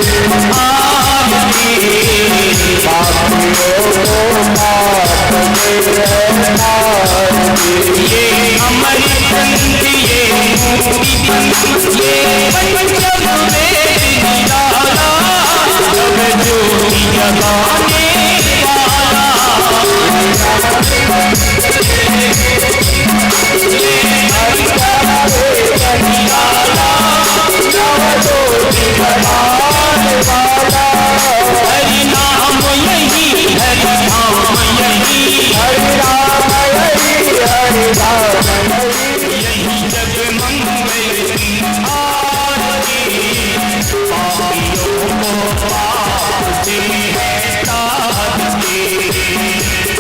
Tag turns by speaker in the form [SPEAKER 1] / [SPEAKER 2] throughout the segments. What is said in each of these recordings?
[SPEAKER 1] भगवान की है पापियों को पाते हैं ताज ये अमर पंथ ये मुक्ति पंथ ये पंचम वेद निराला जग ज्योति जगाने वाला ये पंचम वेद निराला जग ज्योति जगाने वाला हरि नाम यही हरि नाम यही हरि राम यही हरि राम यही जग मंगल आरती पापियों को पाते हैं ताज के भगवान की है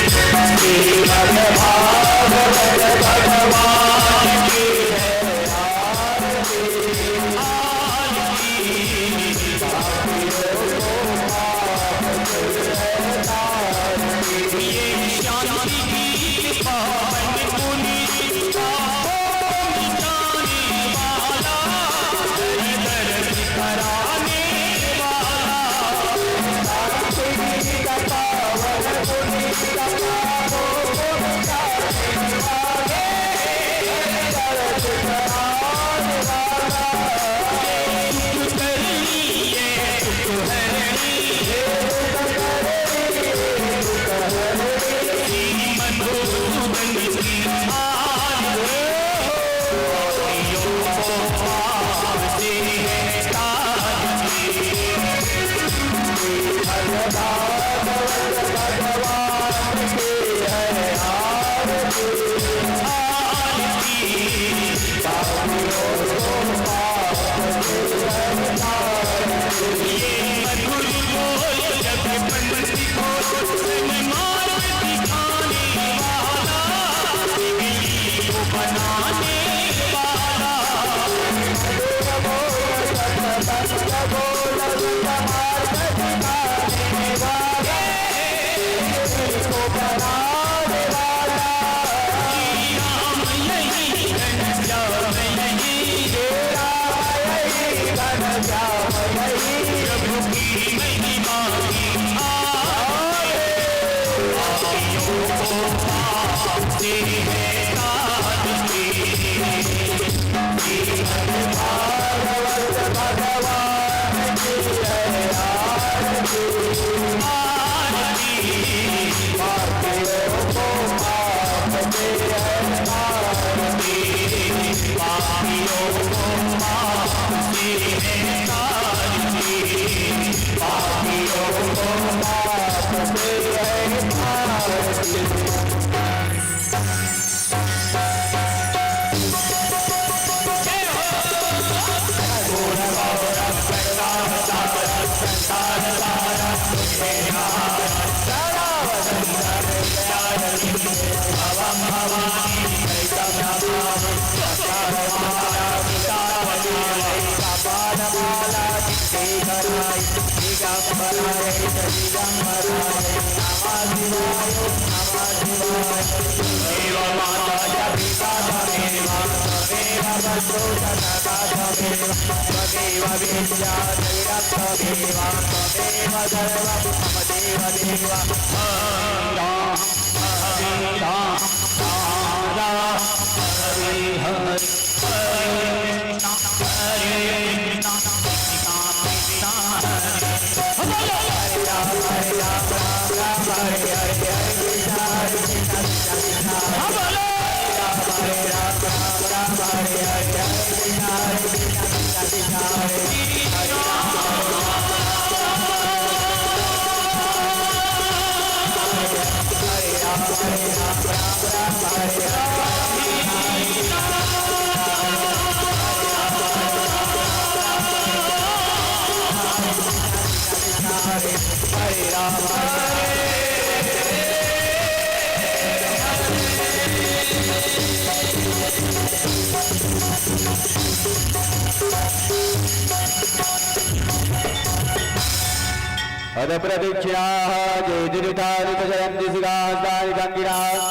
[SPEAKER 1] अद प्रदीक्षिणाः जयदिरितारितजयन्ति सिगास्तानि गङ्गिनाः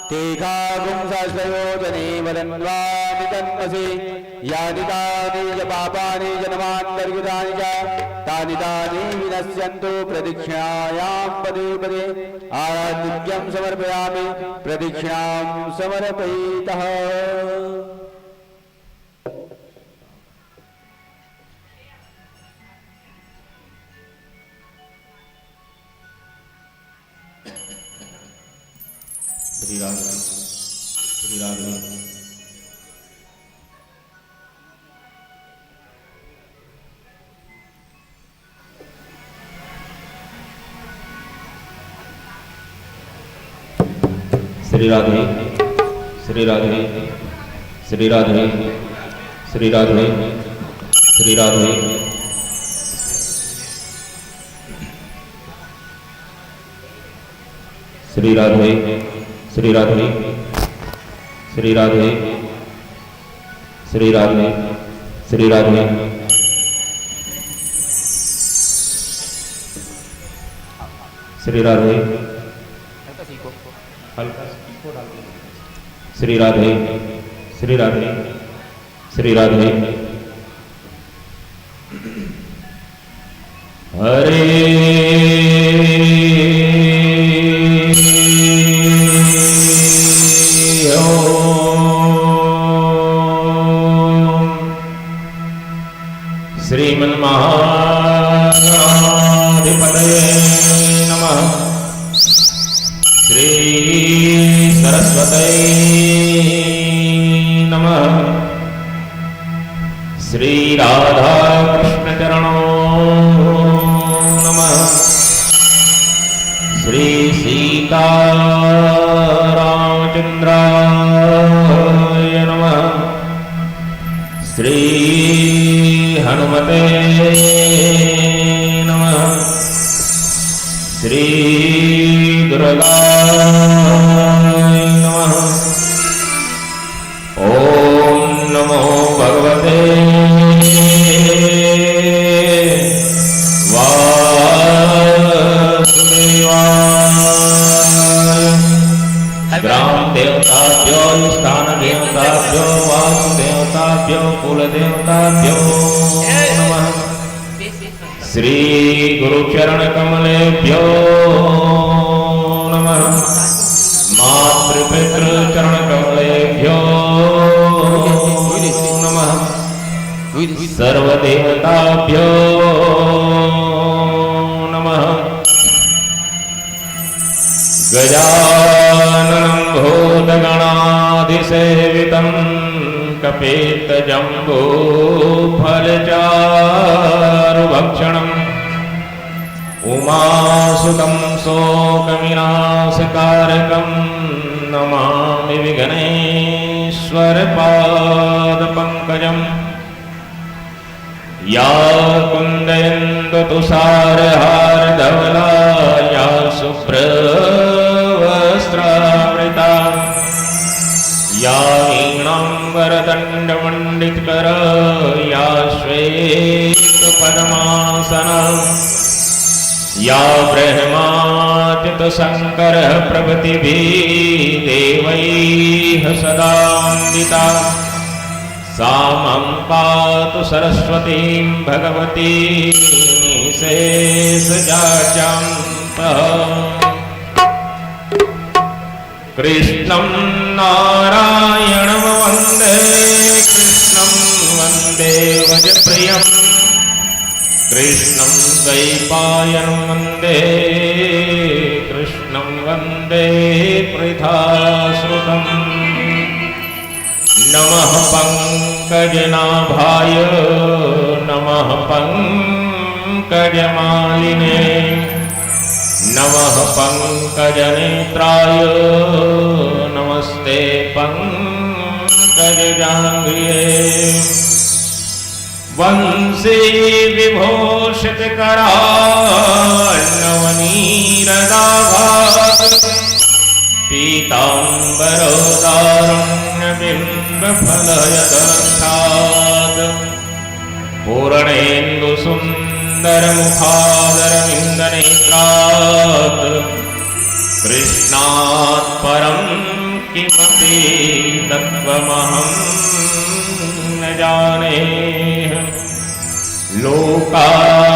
[SPEAKER 1] तेघागुं सहस्रयोजने वदन्वानि तन्मसि यानि तानि च पापानि जन्मान्तर्गतानि च तानि तानि विनश्यन्तु प्रदक्षिणायां पदे पदे आराध्यं समर्पयामि प्रदक्षिणां समर्पयितः।
[SPEAKER 2] श्री राधे श्री राधे श्री राधे श्री राधे श्री राधे श्री राधे श्री राधे श्री राधे श्री राधे श्री राधे श्री राधे श्री राधे श्री राधे श्री राधे श्री राधे श्री राधे हरे श्रीमन्महागणाधिपतये नमः। श्री सरस्वती नमः। श्री राधा कृष्ण चरणों नमः। श्री सीता रामचंद्राय नमः। श्री हनुमते नमः। श्री दुर्गाय नमः। ओम नमो भगवते वासुदेवाय। ग्राम देवताभ्यो स्थान देवताभ्यो वासुदेवताभ्यो कुलदेवताभ्यो नमः। श्री गुरुचरण कमलेभ्यो नमः। मातृपितृचरण कमलेभ्यो नमः। सर्वदेवताभ्यो नमः। गजाननं भूतगणाधिसेवितं कपित्तजम्बूफलचारुभक्षणम् उमासुतं शोकविनाशकारकं नमामि विघ्नेश्वरपादपङ्कजम्। या कुन्दयन्तु तुषारहारधवला या शुभ्रवस्त्रावृता या वीणाम्बरदण्डमण्डितकरा या श्वेतपद्मासना या ब्रह्माच्युतशङ्करः प्रभृतिभिः देवैः सदा वन्दिता सा मां पातु सरस्वतीं भगवतीं शेषजाड्यान्तः। कृष्णं नारायणं वन्दे कृष्णं वन्दे भजप्रियम् कृष्णं द्वैपायनं वन्दे कृष्णं वन्दे पृथाश्रुतम्। नमः पंकजनाभाय नमः पंकजमालिने नमः पंकजनेत्राय नमस्ते पंकजजाङ्घ्रिये। वंशी विभूषितकरार्णवनीरदाभात् पीताम्बरोदारुण्यबिम्बफलयदर्थात् पूर्णेन्दुसुन्दरमुखादरविन्दनेत्रात् कृष्णात् परं किमपि तत्त्वमहं न जाने। लोकाभिरामं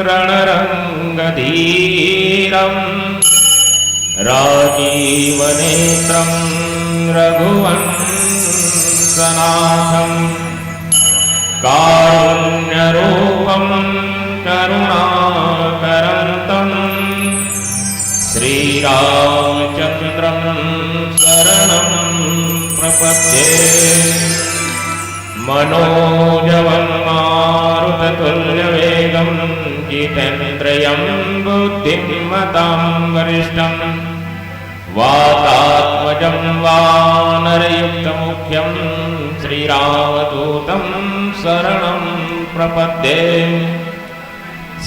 [SPEAKER 2] रणरङ्गधीरं राजीवनेत्रं रघुवंशनाथं कारुण्यरूपं करुणाकरं श्रीरामचन्द्रं शरणं प्रपद्ये। मनोजवं मारुततुल्यवेगं जितेन्द्रियं बुद्धिमतां वरिष्ठं वातात्मजं वानरयुक्तमुख्यं श्रीरामदूतं शरणं प्रपद्ये।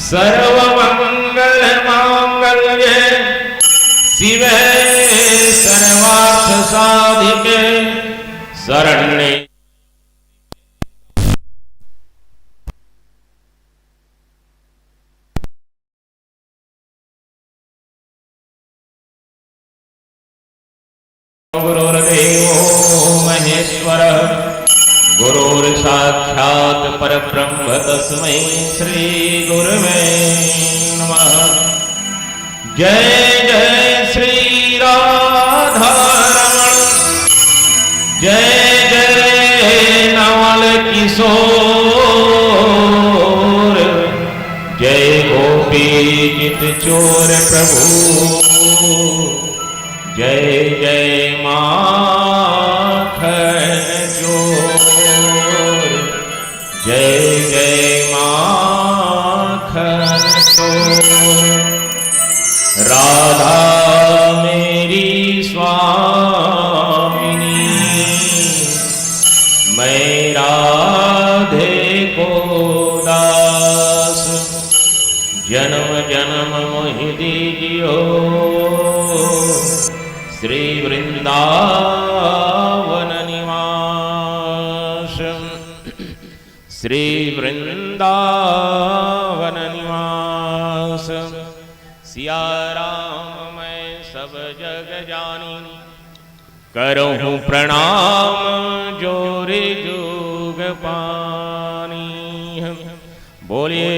[SPEAKER 2] सर्वमङ्गलमाङ्गल्ये शिवे सर्वार्थसाधिके शरण्ये गुरुर्देवो महेश्वरः गुरुर्साक्षात् परब्रह्म तस्मै श्री गुरुवे नमः। जय जय श्री राधारमण जय जय नवल किशोर जय गोपी चित चोर प्रभु जय जय माखन चोर जय जय माखन चोर। राधा मेरी स्वामिनी मैं राधे को दास जन्म जन्म मोहि दीजियो श्री वृंदावन निवास श्री वृंदावन निवास। सिया राम मैं सब जग जानी करहूँ प्रणाम जोरे जोग पानी। बोलिए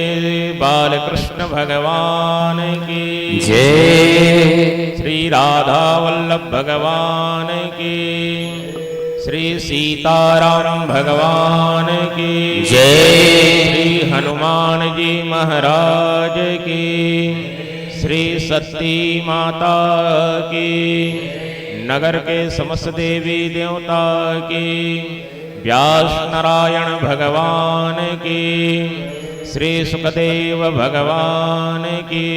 [SPEAKER 2] बालकृष्ण भगवान की
[SPEAKER 1] जय।
[SPEAKER 2] श्री राधा वल्लभ भगवान की श्री सीताराम भगवान की
[SPEAKER 1] जय।
[SPEAKER 2] श्री हनुमान जी महाराज की श्री सती माता की नगर के समस्त देवी देवता की व्यास नारायण भगवान की श्री सुखदेव भगवान की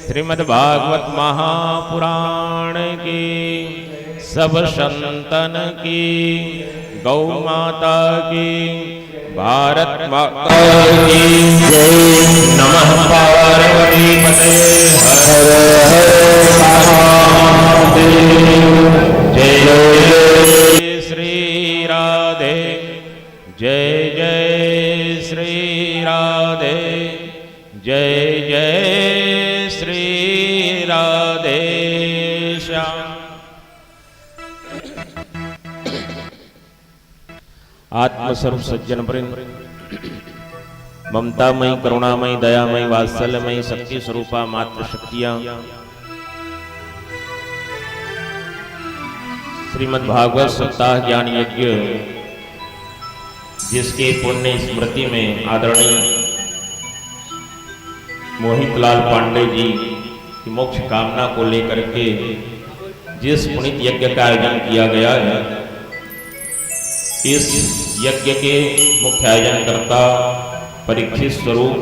[SPEAKER 2] श्रीमद् भागवत महापुराण की सब संतन की गौ माता की भारत माता की जय। नमः पार्वती पते हर हर महादेव। जय जय श्री राधे जय जय श्री राधे जय जय श्री राधे श्याम। आत्मस्वरूप सज्जन वृंद ममतामयी करुणामयी दयामयी वात्सल्यमयी शक्ति स्वरूपा मात्र शक्तियां श्रीमद् भागवत सप्ताह ज्ञान यज्ञ जिसके पुण्य स्मृति में आदरणीय मोहितलाल पांडे जी की मोक्ष कामना को लेकर के जिस पुनित यज्ञ का आयोजन किया गया है, इस यज्ञ के मुख्य आयोजनकर्ता परीक्षित स्वरूप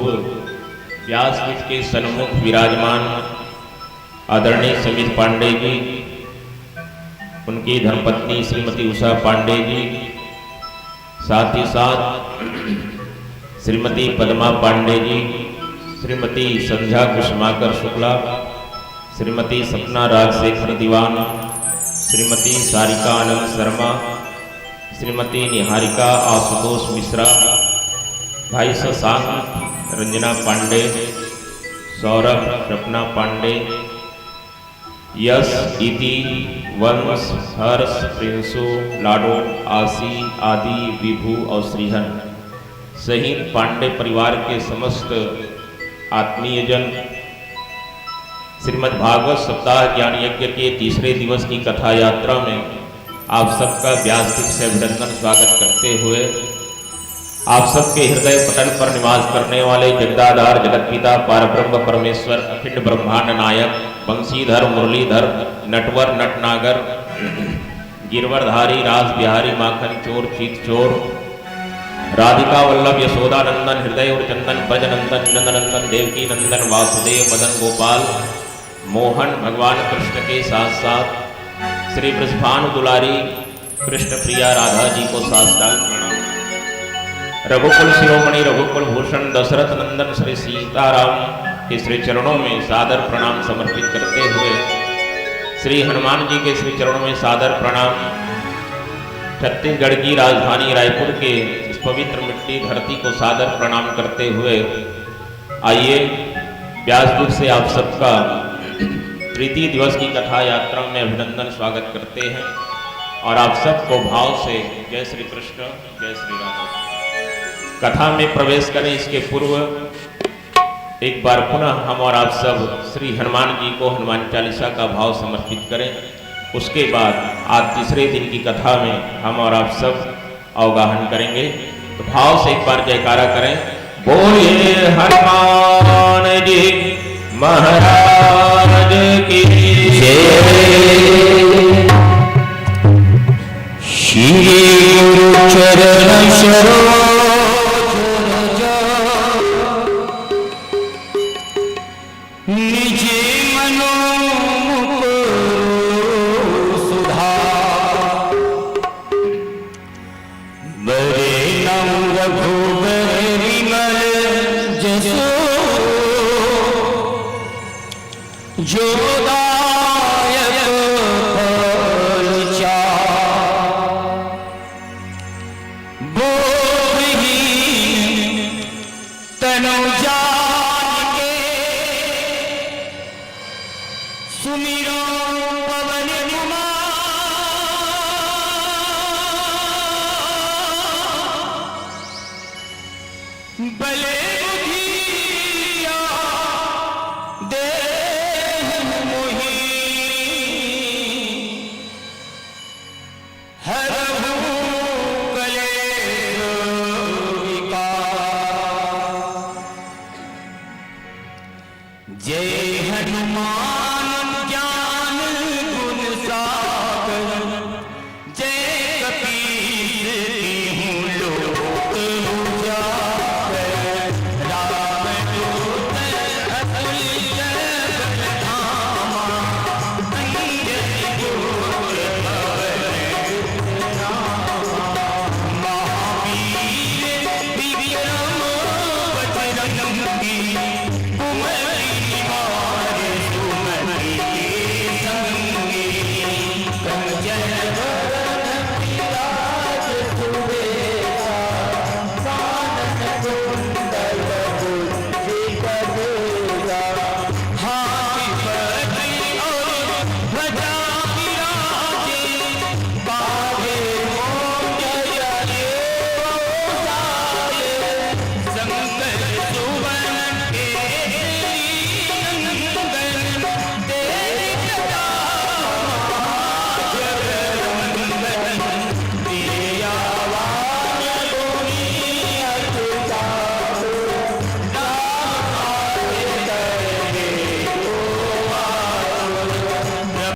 [SPEAKER 2] व्यासपीठ के सन्मुख विराजमान आदरणीय समित पांडे जी, उनकी धर्मपत्नी श्रीमती उषा पांडे जी, साथ ही साथ श्रीमती पद्मा पांडे जी, श्रीमती संध्या कुसुमाकर शुक्ला, श्रीमती सपना राजशेखर दीवान, श्रीमती सारिका आनंद शर्मा, श्रीमती निहारिका आशुतोष मिश्रा, भाई शशांक रंजना पांडे, सौरभ रपना पांडे, यश इति वंश हर्ष प्रिंसु लाडो आशी आदि विभू और श्रीहन सहित पांडे परिवार के समस्त आत्मीयजन श्रीमद् भागवत सप्ताह ज्ञान यज्ञ के तीसरे दिवस की कथा यात्रा में आप सबका व्यासपीठ से अभिनंदन स्वागत करते हुए आप सबके हृदय पटल पर निवास करने वाले जगदाधार जगतपिता पारब्रह्म परमेश्वर अखंड ब्रह्मांड नायक बंशीधर मुरलीधर नटवर नटनागर गिरवरधारी रास बिहारी माखन चोर चीत चोर राधिका वल्लभ यशोदानंदन हृदय और चंदन ब्रजनंदन नंदनंदन देवकी नंदन वासुदेव मदन गोपाल मोहन भगवान कृष्ण के साथ साथ श्री बृषभानु दुलारी कृष्ण प्रिया राधा जी को साष्टांग प्रणाम। रघुकुल शिरोमणि रघुकुल भूषण दशरथ नंदन श्री सीताराम के श्री चरणों में सादर प्रणाम समर्पित करते हुए श्री हनुमान जी के श्री चरणों में सादर प्रणाम। छत्तीसगढ़ की राजधानी रायपुर के इस पवित्र मिट्टी धरती को सादर प्रणाम करते हुए आइए व्यासपीठ से आप सबका प्रीति दिवस की कथा यात्रा में अभिनंदन स्वागत करते हैं और आप सबको भाव से जय श्री कृष्ण जय श्री राम। कथा में प्रवेश करें इसके पूर्व एक बार पुनः हम और आप सब श्री हनुमान जी को हनुमान चालीसा का भाव समर्पित करें। उसके बाद आज तीसरे दिन की कथा में हम और आप सब अवगाहन करेंगे। तो भाव से एक बार जयकारा करें, बोलिए हनुमान जी महाराज की
[SPEAKER 1] जय। श्री गुरु चरण सरोज जो